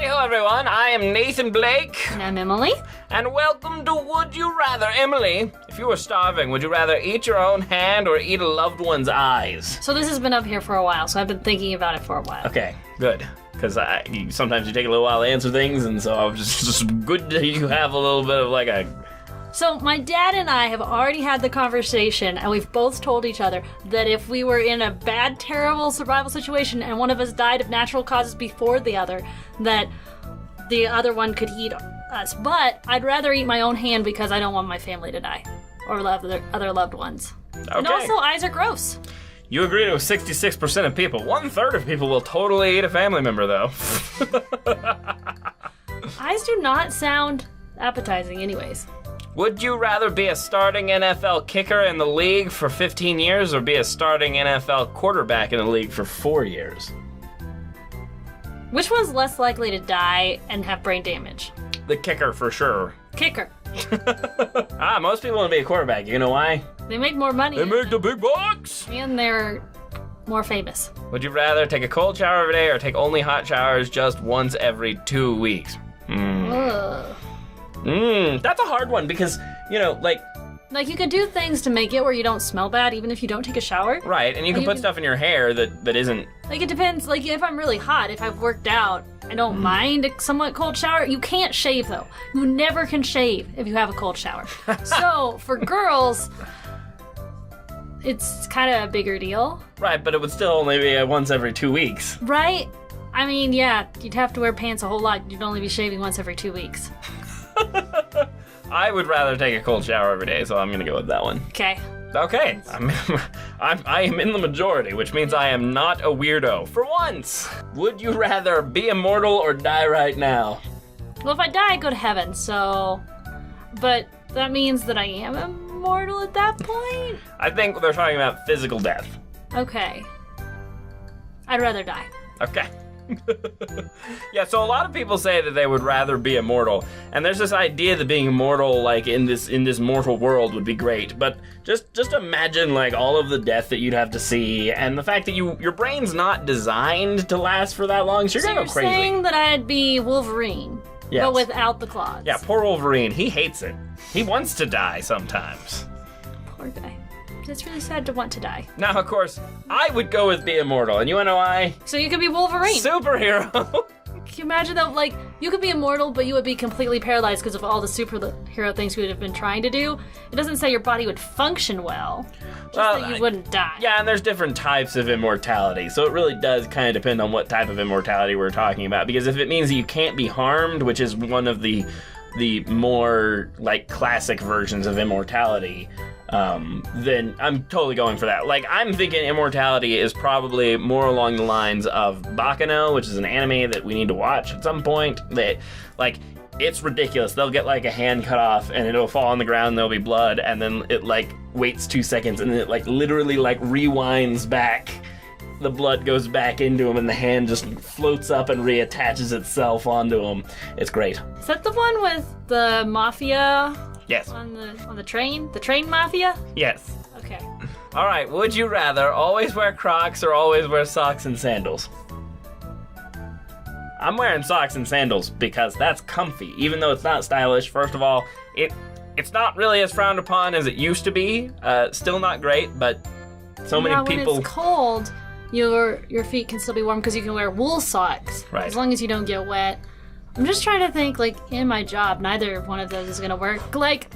Hi-ho, everyone. I am Nathan Blake. And I'm Emily. And welcome to Would You Rather. Emily, if you were starving, would you rather eat your own hand or eat a loved one's eyes? So this has been up here for a while, so I've been thinking about it for a while. Okay, good. Because sometimes you take a little while to answer things, and so I was just good that you have a little bit of like a... So my dad and I have already had the conversation, and we've both told each other that if we were in a bad, terrible survival situation and one of us died of natural causes before the other, that the other one could eat us. But I'd rather eat my own hand because I don't want my family to die or other loved ones. Okay. And also, eyes are gross. You agree to 66% of people. 1/3 of people will totally eat a family member, though. Eyes do not sound appetizing anyways. Would you rather be a starting NFL kicker in the league for 15 years or be a starting NFL quarterback in the league for 4 years? Which one's less likely to die and have brain damage? The kicker, for sure. Kicker. Most people want to be a quarterback. You know why? They make more money. They make the big bucks! And they're more famous. Would you rather take a cold shower every day or take only hot showers just once every 2 weeks? Ugh. That's a hard one because, Like, you could do things to make it where you don't smell bad even if you don't take a shower. Right, and you can put stuff in your hair that isn't... Like, it depends. Like, if I'm really hot, if I've worked out, I don't mind a somewhat cold shower. You can't shave, though. You never can shave if you have a cold shower. So, for girls, it's kind of a bigger deal. Right, but it would still only be once every 2 weeks. Right? I mean, yeah, you'd have to wear pants a whole lot. You'd only be shaving once every 2 weeks. I would rather take a cold shower every day, so I'm gonna go with that one. Okay. Okay, I am in the majority, which means I am not a weirdo. For once, would you rather be immortal or die right now? Well, if I die, I go to heaven, so... But that means that I am immortal at that point? I think they're talking about physical death. Okay. I'd rather die. Okay. Yeah, so a lot of people say that they would rather be immortal, and there's this idea that being immortal, like in this mortal world, would be great. But just imagine like all of the death that you'd have to see, and the fact that your brain's not designed to last for that long, so you're gonna go crazy. You're saying that I'd be Wolverine, yes, but without the claws. Yeah, poor Wolverine. He hates it. He wants to die sometimes. Poor guy. It's really sad to want to die. Now, of course, I would go with be immortal, and you wanna know why? So you could be Wolverine. Superhero. Can you imagine that? Like, you could be immortal, but you would be completely paralyzed because of all the superhero things you would have been trying to do. It doesn't say your body would function well, just that you wouldn't die. Yeah, and there's different types of immortality, so it really does kind of depend on what type of immortality we're talking about. Because if it means that you can't be harmed, which is one of the more like classic versions of immortality, then I'm totally going for that. Like, I'm thinking immortality is probably more along the lines of Bakano, which is an anime that we need to watch at some point. That, like, it's ridiculous. They'll get like a hand cut off and it'll fall on the ground and there'll be blood, and then it like waits 2 seconds and then it like literally like rewinds back. The blood goes back into him and the hand just floats up and reattaches itself onto him. It's great. Is that the one with the mafia? Yes. On the train? The train mafia? Yes. Okay. All right, would you rather always wear Crocs or always wear socks and sandals? I'm wearing socks and sandals because that's comfy, even though it's not stylish. First of all, it's not really as frowned upon as it used to be. Still not great, but so many people... When it's cold, your feet can still be warm because you can wear wool socks. Right. As long as you don't get wet. I'm just trying to think, like, in my job, neither one of those is going to work. Like,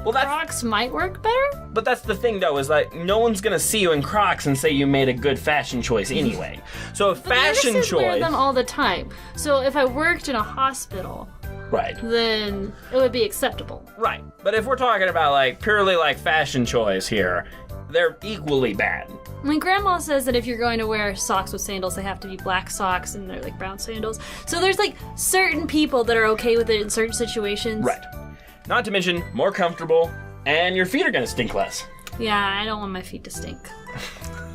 well, Crocs might work better? But that's the thing, though, is like, no one's going to see you in Crocs and say you made a good fashion choice anyway. So a fashion choice... wear them all the time. So if I worked in a hospital... Right. Then it would be acceptable. Right. But if we're talking about, like, purely, like, fashion choice here, they're equally bad. I mean, Grandma says that if you're going to wear socks with sandals, they have to be black socks and they're like brown sandals. So there's like certain people that are okay with it in certain situations. Right. Not to mention more comfortable, and your feet are gonna stink less. Yeah, I don't want my feet to stink.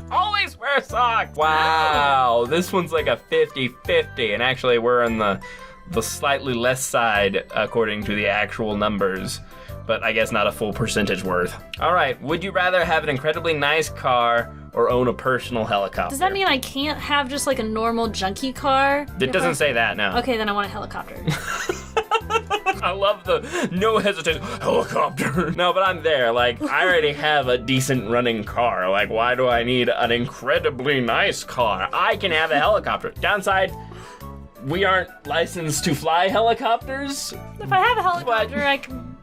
Always wear socks! Wow, this one's like a 50-50, and actually we're on the slightly less side according to the actual numbers. But I guess not a full percentage worth. All right, would you rather have an incredibly nice car or own a personal helicopter. Does that mean I can't have just like a normal junkie car? It doesn't say that, no. Okay, then I want a helicopter. I love the no hesitation helicopter. No, but I'm there. Like, I already have a decent running car. Like, why do I need an incredibly nice car? I can have a helicopter. Downside, we aren't licensed to fly helicopters. If I have a helicopter, I can...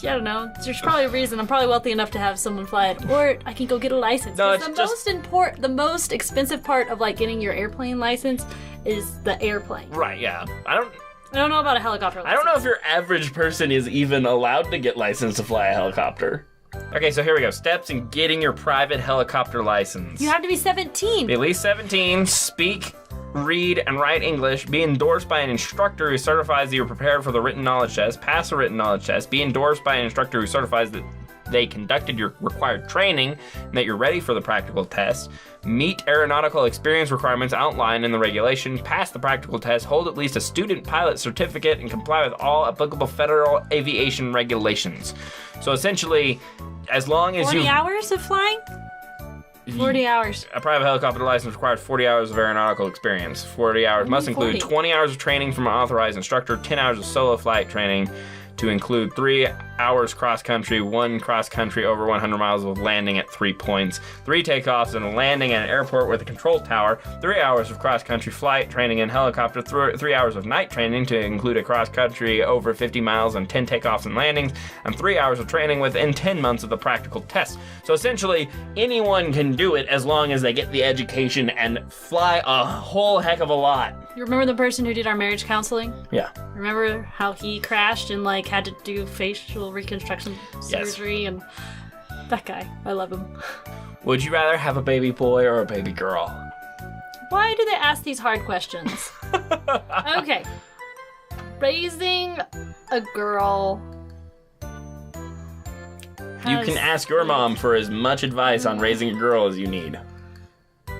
I don't know. There's probably a reason. I'm probably wealthy enough to have someone fly it, or I can go get a license. No, it's the most expensive part of like getting your airplane license is the airplane. Right? Yeah. I don't know about a helicopter license. I don't know if your average person is even allowed to get licensed to fly a helicopter. Okay, so here we go. Steps in getting your private helicopter license. You have to be 17. Be at least 17. Speak, read, and write English. Be endorsed by an instructor who certifies that you're prepared for the written knowledge test. Pass a written knowledge test. Be endorsed by an instructor who certifies that they conducted your required training and that you're ready for the practical test. Meet aeronautical experience requirements outlined in the regulation. Pass the practical test. Hold at least a student pilot certificate and comply with all applicable federal aviation regulations. So essentially, as long as 40 hours of flying? 40 hours. A private helicopter license requires 40 hours of aeronautical experience. 40 hours must include 20 hours of training from an authorized instructor, 10 hours of solo flight training, to include 3 hours cross-country, 1 cross-country over 100 miles with landing at 3 points, 3 takeoffs and a landing at an airport with a control tower, 3 hours of cross-country flight training in helicopter, 3 hours of night training to include a cross-country over 50 miles and 10 takeoffs and landings, and 3 hours of training within 10 months of the practical test. So essentially, anyone can do it as long as they get the education and fly a whole heck of a lot. You remember the person who did our marriage counseling? Yeah. Remember how he crashed and like had to do facial reconstruction surgery? And that guy, I love him. Would you rather have a baby boy or a baby girl? Why do they ask these hard questions? Okay. Raising a girl. You can ask your mom for as much advice on raising a girl as you need.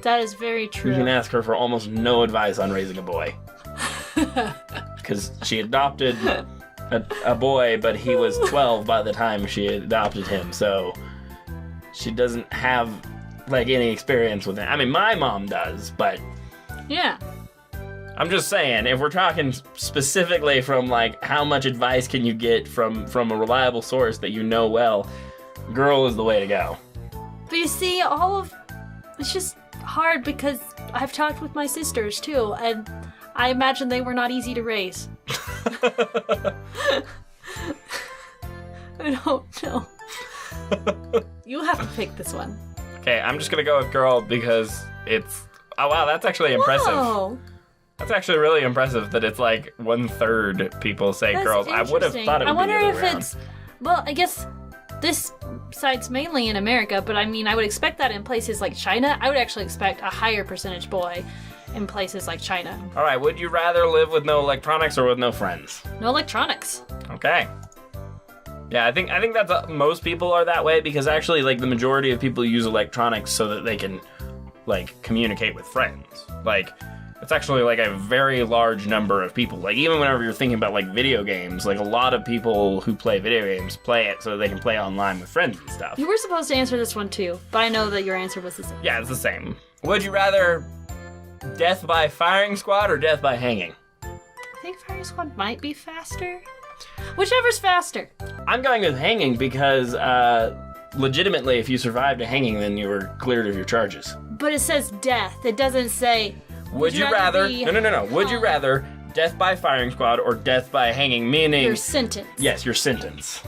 That is very true. You can ask her for almost no advice on raising a boy. Because she adopted a boy, but he was 12 by the time she adopted him, so she doesn't have, like, any experience with it. I mean, my mom does, but... Yeah. I'm just saying, if we're talking specifically from, like, how much advice can you get from a reliable source that you know well, girl is the way to go. But you see, it's just hard because I've talked with my sisters, too, and I imagine they were not easy to raise. I don't know. You have to pick this one. Okay, I'm just gonna go with girl because it's... Oh, wow, that's actually impressive. Whoa. That's actually really impressive that it's like 1/3 people say That's girls. I would have thought it would be the other way around. I wonder if it's... Well, I guess this site's mainly in America, but I mean, I would expect that in places like China. I would actually expect a higher percentage boy in places like China. All right, would you rather live with no electronics or with no friends? No electronics. Okay. Yeah, I think that's most people are that way because actually, like, the majority of people use electronics so that they can, like, communicate with friends. Like, it's actually, like, a very large number of people. Like, even whenever you're thinking about, like, video games, like, a lot of people who play video games play it so that they can play online with friends and stuff. You were supposed to answer this one, too, but I know that your answer was the same. Yeah, it's the same. Would you rather death by firing squad or death by hanging? I think firing squad might be faster. Whichever's faster. I'm going with hanging because, legitimately, if you survived a hanging, then you were cleared of your charges. But it says death. It doesn't say... Would you rather... No. Would you rather death by firing squad or death by hanging, meaning... Your sentence. Yes, your sentence.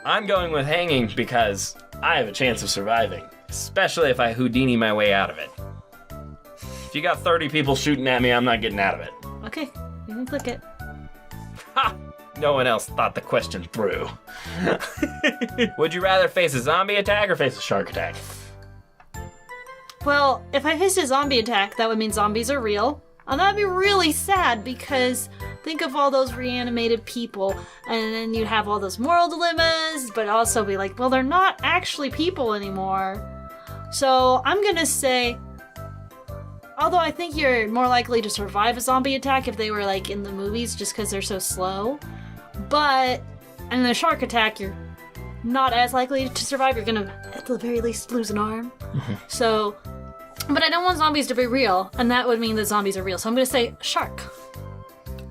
I'm going with hanging because I have a chance of surviving, especially if I Houdini my way out of it. If you got 30 people shooting at me, I'm not getting out of it. Okay, you can click it. Ha! No one else thought the question through. Would you rather face a zombie attack or face a shark attack? Well, if I faced a zombie attack, that would mean zombies are real. And that'd be really sad because think of all those reanimated people and then you'd have all those moral dilemmas, but also be like, well, they're not actually people anymore. So I'm gonna say, although I think you're more likely to survive a zombie attack if they were like in the movies just because they're so slow. But in the shark attack, you're not as likely to survive. You're gonna, at the very least, lose an arm. So, but I don't want zombies to be real, and that would mean that zombies are real. So I'm gonna say shark.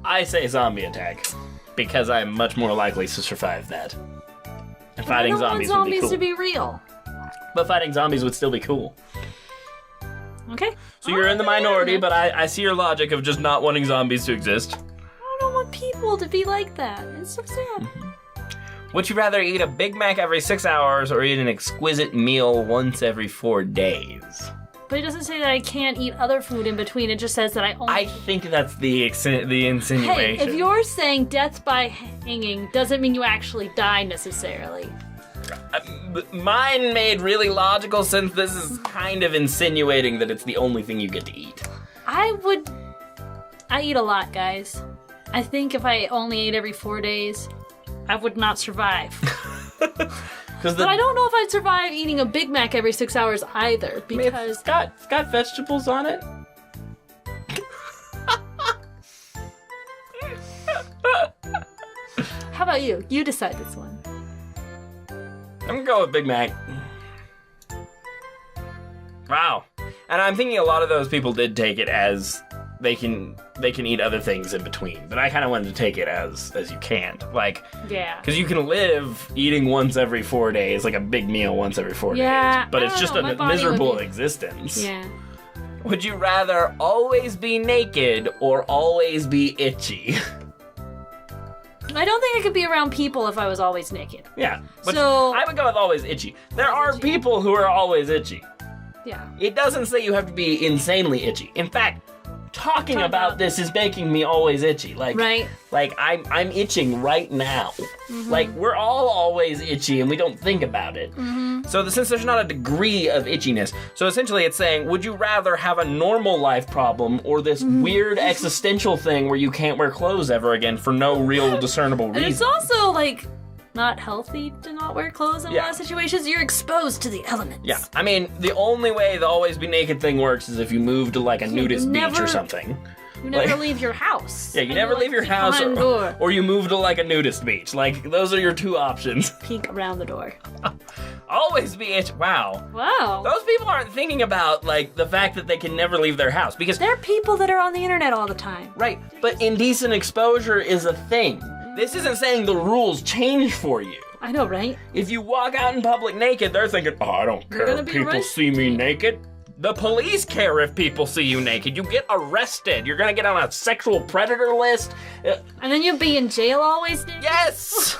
I say zombie attack because I'm much more likely to survive that. And fighting zombies would be cool. I don't want zombies to be real. But fighting zombies would still be cool. Okay. So you're in the minority, but I see your logic of just not wanting zombies to exist. I don't want people to be like that. It's so sad. Would you rather eat a Big Mac every 6 hours or eat an exquisite meal once every 4 days? But it doesn't say that I can't eat other food in between. It just says that I only... I think that's the insinuation. Hey, if you're saying death by hanging, doesn't mean you actually die necessarily. Mine made really logical sense. This is kind of insinuating that it's the only thing you get to eat. I eat a lot, guys. I think if I only ate every 4 days, I would not survive. But I don't know if I'd survive eating a Big Mac every 6 hours either, because... it's got vegetables on it. How about you? You decide this one. I'm gonna go with Big Mac. Wow. And I'm thinking a lot of those people did take it as they can eat other things in between. But I kind of wanted to take it as you can't. Like, yeah. Because you can live eating once every 4 days, like a big meal once every 4 days. But it's just a miserable existence. Yeah. Would you rather always be naked or always be itchy? I don't think I could be around people if I was always naked. Yeah. But So I would go with always itchy. There are people who are always itchy. Yeah. It doesn't say you have to be insanely itchy. In fact, talking about this is making me always itchy. Like, right. Like I'm itching right now. Like we're all always itchy and we don't think about it. So since there's not a degree of itchiness, so essentially it's saying, would you rather have a normal life problem or this weird existential thing where you can't wear clothes ever again for no real discernible reason? And it's also like not healthy to not wear clothes in a lot of situations. You're exposed to the elements. Yeah, I mean, the only way the always be naked thing works is if you move to like a nudist beach or something. You never leave your house. Yeah, you never leave your house or you move to like a nudist beach. Like, those are your two options. Peek around the door. Always be itchy. Wow. Wow. Those people aren't thinking about, like, the fact that they can never leave their house. Because there are people that are on the internet all the time. Right, but indecent exposure is a thing. This isn't saying the rules change for you. I know, right? If you walk out in public naked, they're thinking, oh, I don't care if people see me naked. The police care if people see you naked. You get arrested. You're gonna get on a sexual predator list. And then you'll be in jail always? Yes!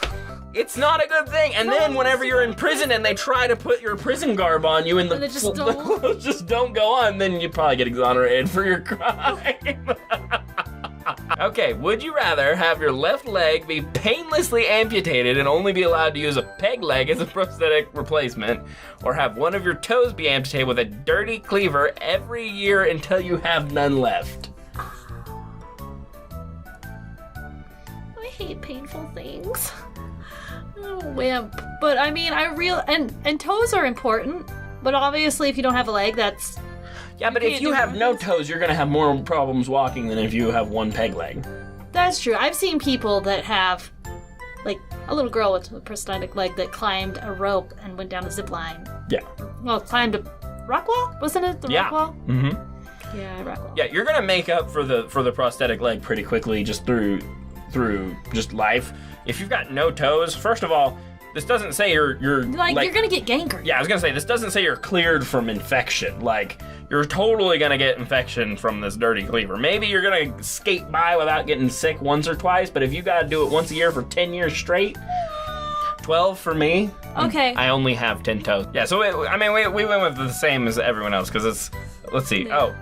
It's not a good thing. And then whenever you're in prison and they try to put your prison garb on you and the clothes just don't go on, then you probably get exonerated for your crime. Okay, would you rather have your left leg be painlessly amputated and only be allowed to use a peg leg as a prosthetic replacement, or have one of your toes be amputated with a dirty cleaver every year until you have none left? I hate painful things. Oh, wimp. But I mean, and toes are important, but obviously if you don't have a leg, that's... Yeah, but if you have no toes, you're gonna have more problems walking than if you have one peg leg. That's true. I've seen people that have, like, a little girl with a prosthetic leg that climbed a rope and went down a zip line. Yeah. Well, climbed a rock wall? Wasn't it the rock wall? Mm-hmm. Yeah, rock wall. Yeah, you're gonna make up for the prosthetic leg pretty quickly just through just life. If you've got no toes, first of all, this doesn't say you're like you're gonna get gangrene. Yeah, I was gonna say, this doesn't say you're cleared from infection. Like, you're totally gonna get infection from this dirty cleaver. Maybe you're gonna skate by without getting sick once or twice, but if you gotta do it once a year for 10 years straight, 12 for me. Okay. I only have 10 toes. Yeah, so we went with the same as everyone else, because it's, let's see. Yeah.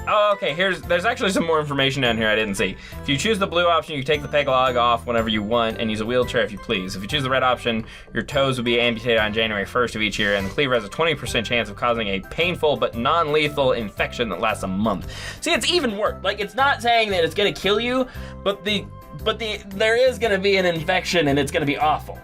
Okay, there's actually some more information down here I didn't see. If you choose the blue option, you take the peg leg off whenever you want and use a wheelchair if you please. If you choose the red option, your toes will be amputated on January 1st of each year, and the cleaver has a 20% chance of causing a painful but non-lethal infection that lasts a month. See, it's even worse. Like, it's not saying that it's gonna kill you, but there is gonna be an infection and it's gonna be awful.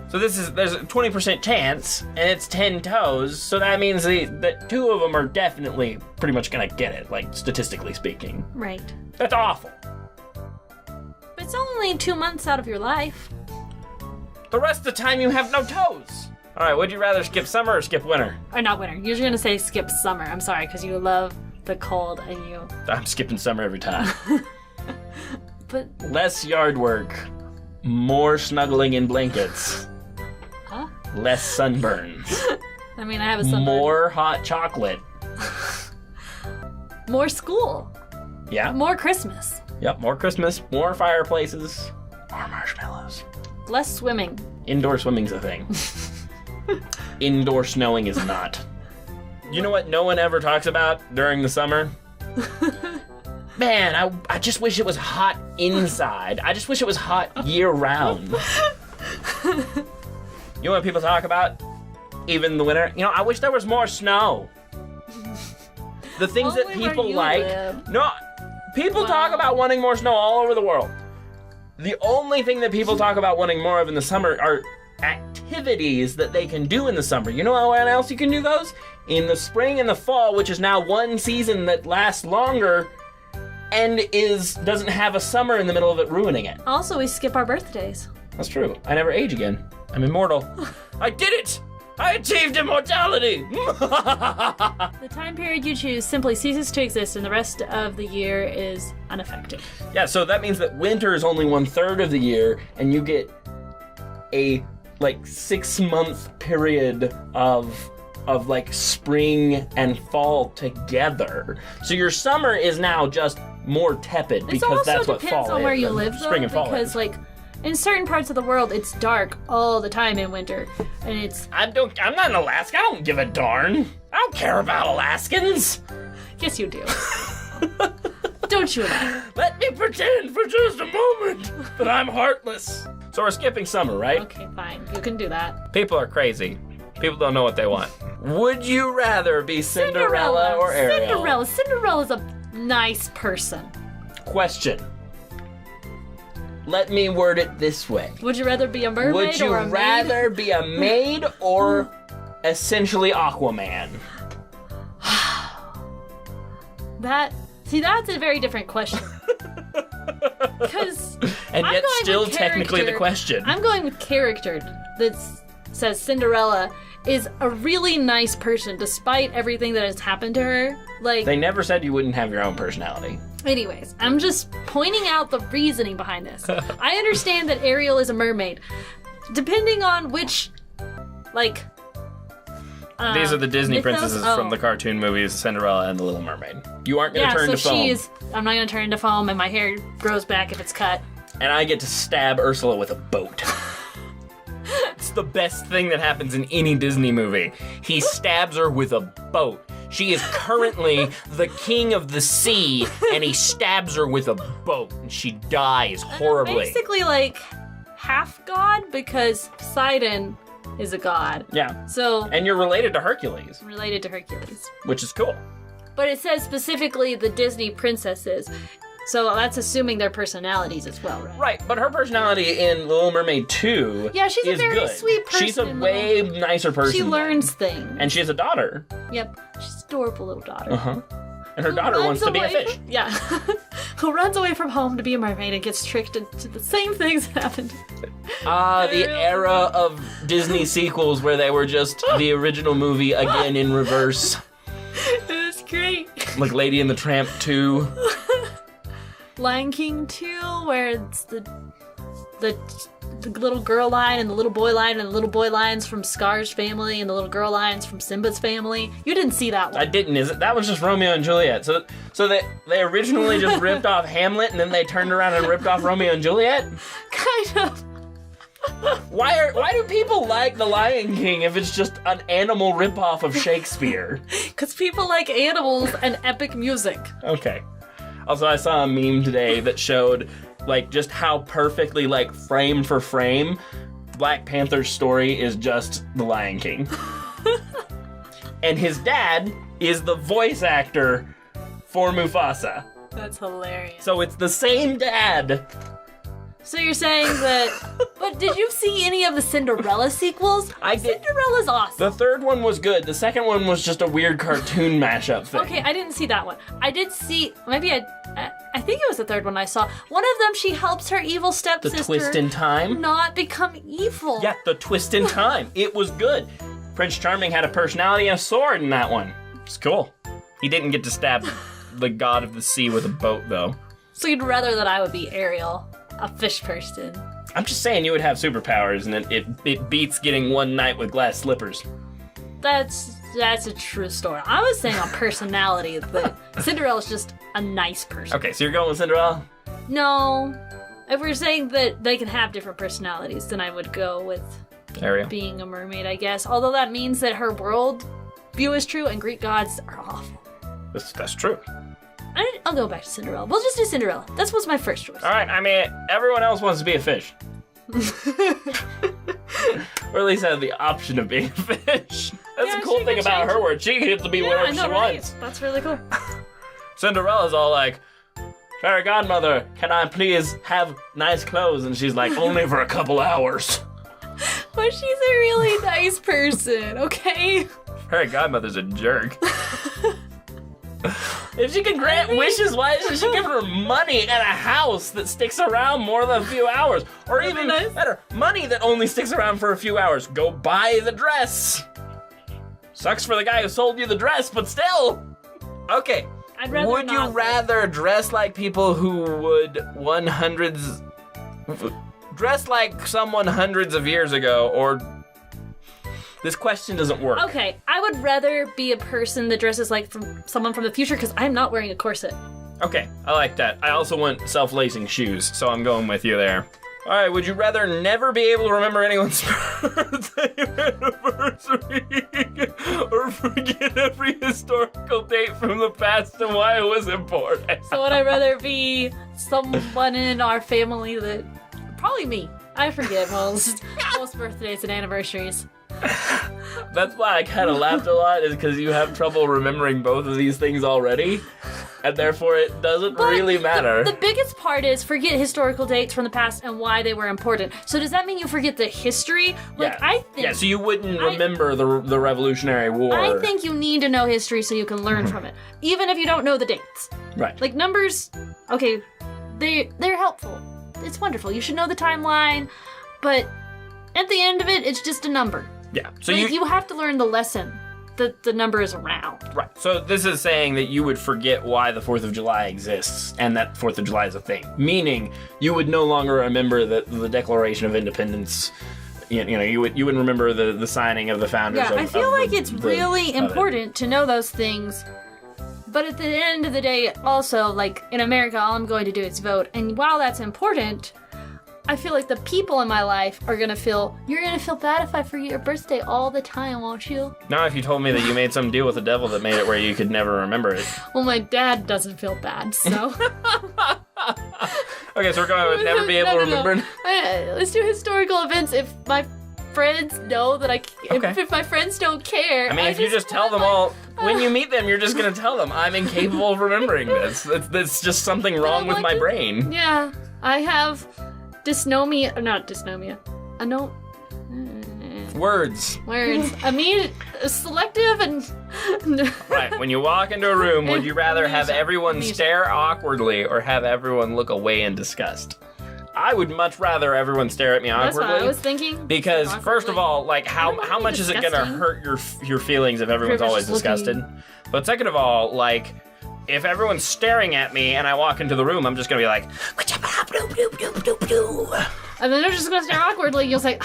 So there's a 20% chance, and it's 10 toes, so that means that 2 of them are definitely pretty much gonna get it, like, statistically speaking. Right. That's awful. But it's only 2 months out of your life. The rest of the time you have no toes. All right, would you rather skip summer or skip winter? Or not winter. You're gonna say skip summer. I'm sorry, because you love the cold and you... I'm skipping summer every time. But... Less yard work, more snuggling in blankets. Huh? Less sunburns. I mean, I have a sunburn. More hot chocolate. More school. Yeah. More Christmas. Yep, more Christmas, more fireplaces, more marshmallows. Less swimming. Indoor swimming's a thing. Indoor snowing is not. You know what no one ever talks about during the summer? Man, I just wish it was hot inside. I just wish it was hot year-round. You know what people talk about? Even in the winter? You know, I wish there was more snow. The things that people like... No, people talk about wanting more snow all over the world. The only thing that people talk about wanting more of in the summer are activities that they can do in the summer. You know how else you can do those? In the spring and the fall, which is now one season that lasts longer and doesn't have a summer in the middle of it ruining it. Also, we skip our birthdays. That's true. I never age again. I'm immortal. I did it! I achieved immortality! The time period you choose simply ceases to exist and the rest of the year is unaffected. Yeah, so that means that winter is only 1/3 of the year and you get a 6-month period of spring and fall together. So your summer is now just more tepid because that's what fall is. It also depends on where you live, though, spring and fall because is. In certain parts of the world, it's dark all the time in winter, and it's... I'm not in Alaska. I don't give a darn. I don't care about Alaskans. Yes, you do. Don't you lie. Let me pretend for just a moment that I'm heartless. So we're skipping summer, right? Okay, fine. You can do that. People are crazy. People don't know what they want. Would you rather be Cinderella or Ariel? Cinderella's a nice person. Question. Let me word it this way. Would you rather be a mermaid Would you or a maid? rather be a maid or essentially Aquaman? That's a very different question. And yet still technically the question. I'm going with character that says Cinderella is a really nice person despite everything that has happened to her. They never said you wouldn't have your own personality. Anyways, I'm just pointing out the reasoning behind this. I understand that Ariel is a mermaid. Depending on which, these are the Disney mythos? princesses from the cartoon movies Cinderella and the Little Mermaid. You aren't going to turn to foam. I'm not going to turn into foam and my hair grows back if it's cut. And I get to stab Ursula with a boat. It's the best thing that happens in any Disney movie. He stabs her with a boat. She is currently the king of the sea, and he stabs her with a boat, and she dies horribly. Basically, half god because Poseidon is a god. Yeah. So. And you're related to Hercules. Related to Hercules. Which is cool. But it says specifically the Disney princesses. So that's assuming their personalities as well, right? Right, but her personality in Little Mermaid 2 she's a very good. Sweet person. She's a way nicer person. She learns things. And she has a daughter. Yep. She's an adorable little daughter. Uh-huh. And her daughter wants to be a fish. Who runs away from home to be a mermaid and gets tricked into the same things that happened. The era of Disney sequels where they were just the original movie again in reverse. It was great. Like Lady and the Tramp 2. Lion King 2, where it's the little girl lion and the little boy lion, and the little boy lion's from Scar's family and the little girl lion's from Simba's family. You didn't see that one. I didn't, is it? That was just Romeo and Juliet. So they originally just ripped off Hamlet and then they turned around and ripped off Romeo and Juliet? Kind of. Why do people like The Lion King if it's just an animal ripoff of Shakespeare? Because people like animals and epic music. Okay. Also, I saw a meme today that showed just how perfectly frame for frame Black Panther's story is just The Lion King. And his dad is the voice actor for Mufasa. That's hilarious. So it's the same dad. So you're saying that... But did you see any of the Cinderella sequels? I did. Cinderella's awesome. The third one was good. The second one was just a weird cartoon mashup thing. Okay, I didn't see that one. I did see... Maybe I I think it was the third one I saw. One of them, she helps her evil stepsister. The twist in time? Not become evil. Yeah, the twist in time. It was good. Prince Charming had a personality and a sword in that one. It's cool. He didn't get to stab the god of the sea with a boat, though. So you'd rather that I would be Ariel, a fish person. I'm just saying you would have superpowers, and it beats getting one night with glass slippers. That's a true story. I was saying on personality, but Cinderella's just a nice person. Okay, so you're going with Cinderella? No. If we're saying that they can have different personalities, then I would go with Ariel. being a mermaid, I guess. Although that means that her world view is true and Greek gods are awful. That's true. I'll go back to Cinderella. We'll just do Cinderella. That was my first choice. All right, I mean, everyone else wants to be a fish. Or at least have the option of being a fish. That's the cool thing about her word. She gets to be whatever she wants. That's really cool. Cinderella's all like, Fairy Godmother, can I please have nice clothes? And she's like, only for a couple hours. But she's a really nice person, okay? Fairy Godmother's a jerk. If she can grant wishes, why doesn't she give her money and a house that sticks around more than a few hours? Or even better, money that only sticks around for a few hours. Go buy the dress. Sucks for the guy who sold you the dress, but still. Okay. Would you rather dress like people who would dress like someone hundreds of years ago, or this question doesn't work? Okay, I would rather be a person that dresses like someone from the future because I'm not wearing a corset. Okay, I like that. I also want self-lacing shoes, so I'm going with you there. All right, would you rather never be able to remember anyone's birthday anniversary or forget every historical date from the past and why it was important? So would I rather be someone in our family that... Probably me. I forget most birthdays and anniversaries. That's why I kind of laughed a lot, is because you have trouble remembering both of these things already, and therefore it doesn't really matter. The biggest part is forget historical dates from the past and why they were important. So does that mean you forget the history? Yeah, so you wouldn't remember the Revolutionary War. I think you need to know history so you can learn from it, even if you don't know the dates. Right. Like numbers, okay, they're helpful. It's wonderful. You should know the timeline, but at the end of it, it's just a number. Yeah. So you have to learn the lesson that the number is around. Right. So this is saying that you would forget why the 4th of July exists and that 4th of July is a thing. Meaning you would no longer remember the Declaration of Independence. You wouldn't remember the signing of the founders. Yeah, I feel like it's really important to know those things. But at the end of the day, also, like, in America, all I'm going to do is vote. And while that's important, I feel like the people in my life are gonna feel, you're gonna feel bad if I forget your birthday all the time, won't you? Not if you told me that you made some deal with the devil that made it where you could never remember it. Well, my dad doesn't feel bad, so. Okay, so we're going with never be able to remember. Let's do historical events if my friends know that if my friends don't care. I mean, if you just tell them all, when you meet them, you're just going to tell them, I'm incapable of remembering this. It's just something wrong with my brain. Yeah, I have not dysnomia. I know. Words. I mean, selective and... Right, when you walk into a room, would you rather have everyone stare awkwardly or have everyone look away in disgust? I would much rather everyone stare at me awkwardly. That's what I was thinking. Because first of all, like how much is it gonna hurt your feelings if everyone's always disgusted? But second of all, like if everyone's staring at me and I walk into the room, I'm just gonna be like, and then they're just gonna stare awkwardly. You'll say,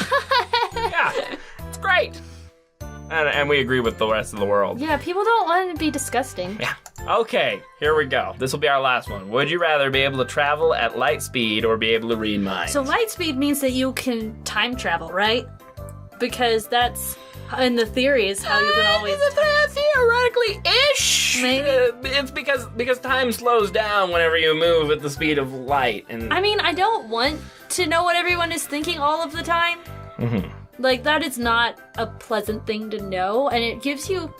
yeah, it's great. And we agree with the rest of the world. Yeah, people don't want to be disgusting. Yeah. Okay, here we go. This will be our last one. Would you rather be able to travel at light speed or be able to read minds? So light speed means that you can time travel, right? Because that's, in the theory, is how you can always... Theoretically-ish. Maybe. It's because time slows down whenever you move at the speed of light. And I mean, I don't want to know what everyone is thinking all of the time. Mm-hmm. Like, that is not a pleasant thing to know, and it gives you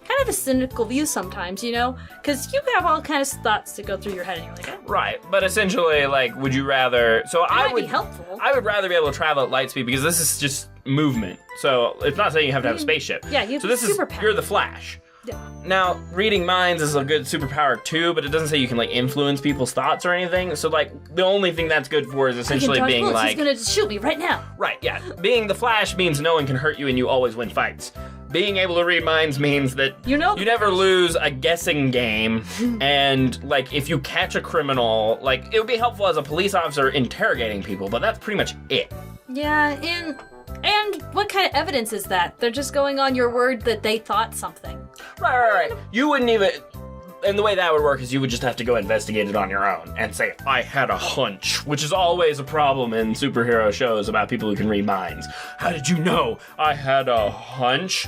kind of a cynical view sometimes, you know? Because you have all kinds of thoughts that go through your head, and you're like, oh. Right, but essentially, like, would you rather... So It might be helpful. I would rather be able to travel at light speed, because this is just movement. So it's not saying you have to have a spaceship. Yeah, you have So this is, superpowers. you're the Flash. Yeah. Now, reading minds is a good superpower too, but it doesn't say you can like influence people's thoughts or anything. So like the only thing that's good for is essentially being like, he's gonna shoot me right now. Right, yeah. Being the Flash means no one can hurt you and you always win fights. Being able to read minds means that you never lose a guessing game, and like if you catch a criminal, like it would be helpful as a police officer interrogating people, but that's pretty much it. Yeah, and what kind of evidence is that? They're just going on your word that they thought something. Right. You wouldn't even... And the way that would work is you would just have to go investigate it on your own and say, I had a hunch, which is always a problem in superhero shows about people who can read minds. How did you know I had a hunch?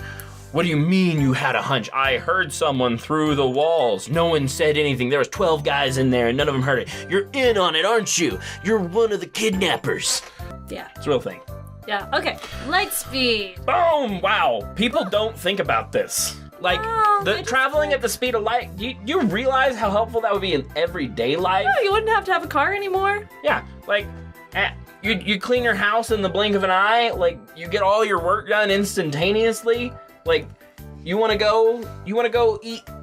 What do you mean you had a hunch? I heard someone through the walls. No one said anything. There was 12 guys in there and none of them heard it. You're in on it, aren't you? You're one of the kidnappers. Yeah. It's a real thing. Yeah, okay. Light speed. Boom! Wow. People don't think about this. Like, the traveling at the speed of light, you realize how helpful that would be in everyday life? No, you wouldn't have to have a car anymore. Yeah, like, you clean your house in the blink of an eye, like, you get all your work done instantaneously. Like, you wanna go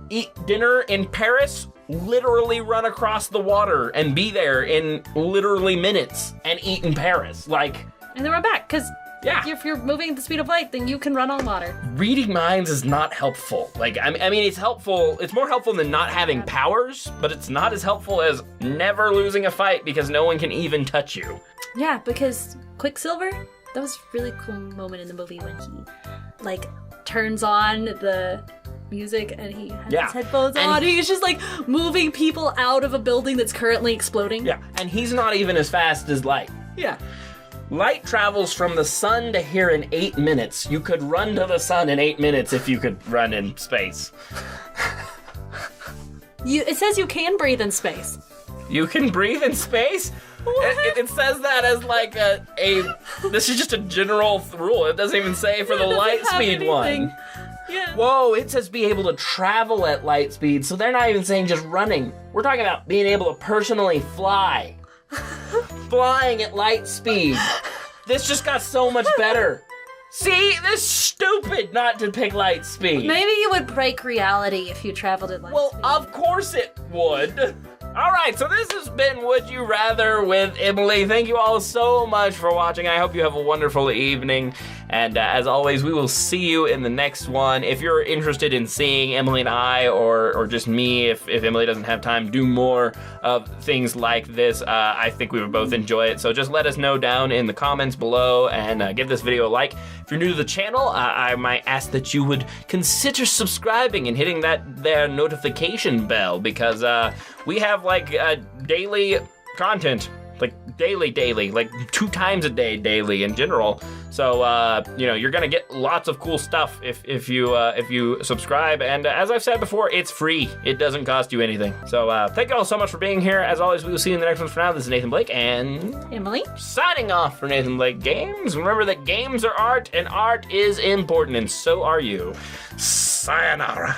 eat dinner in Paris? Literally run across the water and be there in literally minutes and eat in Paris. Like... And then run back, because yeah. If you're moving at the speed of light, then you can run on water. Reading minds is not helpful. Like, I mean, it's helpful. It's more helpful than not having powers, but it's not as helpful as never losing a fight because no one can even touch you. Yeah, because Quicksilver, that was a really cool moment in the movie when he, like, turns on the music and he has his headphones on. He's just, like, moving people out of a building that's currently exploding. Yeah, and he's not even as fast as light. Yeah. Light travels from the sun to here in 8 minutes. You could run to the sun in 8 minutes if you could run in space. It says you can breathe in space. You can breathe in space? It says that as like this is just a general rule. It doesn't even say for the light speed one. Yeah. Whoa, it says be able to travel at light speed, so they're not even saying just running. We're talking about being able to personally fly. Flying at light speed. This just got so much better. See, this is stupid not to pick light speed. Maybe you would break reality if you traveled at light speed. Well, of course it would. All right, so this has been Would You Rather with Emily. Thank you all so much for watching. I hope you have a wonderful evening. And as always, we will see you in the next one. If you're interested in seeing Emily and I, or just me, if Emily doesn't have time, do more of things like this, I think we would both enjoy it. So just let us know down in the comments below and give this video a like. If you're new to the channel, I might ask that you would consider subscribing and hitting that there notification bell because we have like daily content, like daily, like 2 times a day daily in general. So you're gonna get lots of cool stuff if you subscribe. And as I've said before, it's free. It doesn't cost you anything. So thank you all so much for being here. As always, we will see you in the next one. For now, this is Nathan Blake and Emily signing off for Nathanblakegames. Remember that games are art and art is important, and so are you. Sayonara.